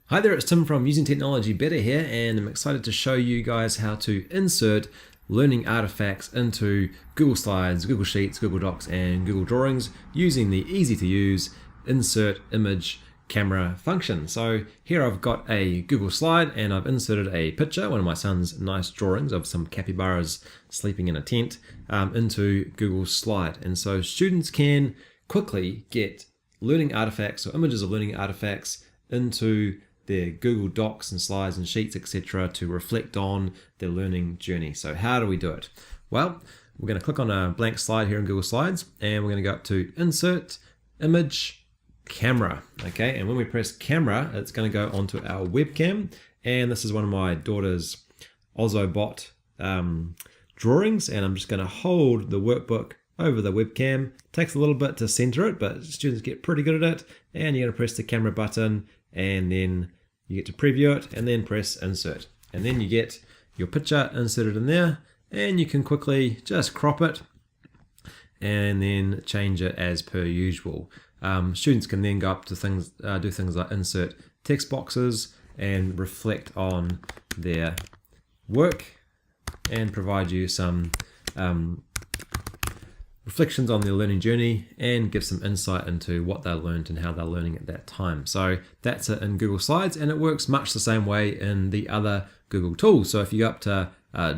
Hi there, it's Tim from Using Technology Better here, and I'm excited to show you guys how to insert learning artifacts into Google Slides, Google Sheets, Google Docs, and Google Drawings using the easy to use insert image camera function. So here I've got a Google slide and I've inserted a picture, one of my son's nice drawings of some capybaras sleeping in a tent, into Google Slide. And so students can quickly get learning artifacts or images of learning artifacts into their Google Docs and slides and sheets, etc., to reflect on their learning journey. So how do we do it? Well, we're going to click on a blank slide here in Google Slides, and we're going to go up to Insert, Image, Camera. Okay, and when we press Camera, it's going to go onto our webcam, and this is one of my daughter's Ozobot drawings, and I'm just going to hold the workbook over the webcam. It takes a little bit to center it, but students get pretty good at it, and you're going to press the camera button, and then you get to preview it and then press insert, and then you get your picture inserted in there, and you can quickly just crop it and then change it as per usual. Students can then go up to things, do things like insert text boxes and reflect on their work and provide you some reflections on their learning journey and give some insight into what they learned and how they're learning at that time. So that's it in Google Slides, and it works much the same way in the other Google tools. So if you go up to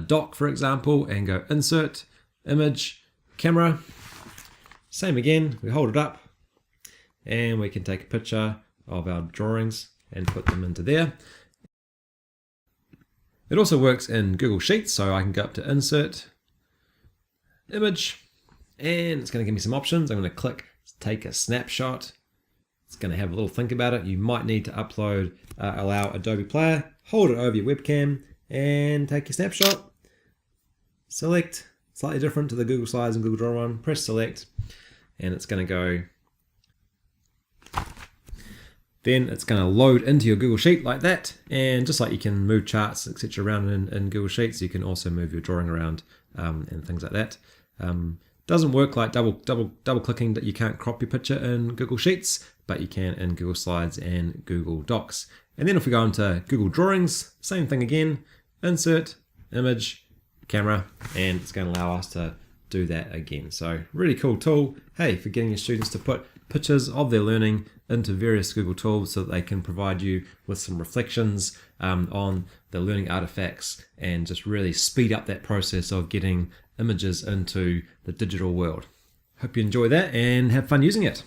Doc, for example, and go Insert, Image, Camera, same again, we hold it up and we can take a picture of our drawings and put them into there. It also works in Google Sheets, so I can go up to Insert, Image, and it's going to give me some options. I'm going to click take a snapshot. It's going to have a little think about it. You might need to upload, allow Adobe Player, hold it over your webcam and take a snapshot. Select, slightly different to the Google Slides and Google Draw one. Press select and it's going to go. Then it's going to load into your Google Sheet like that. And just like you can move charts, etc. around in Google Sheets, you can also move your drawing around and things like that. Doesn't work like double clicking, that you can't crop your picture in Google Sheets, but you can in Google Slides and Google Docs. And then if we go into Google Drawings, same thing again, insert, image, camera, and it's going to allow us to do that again. So really cool tool, hey, for getting your students to put pictures of their learning into various Google tools so that they can provide you with some reflections on the learning artifacts and just really speed up that process of getting images into the digital world. Hope you enjoy that and have fun using it.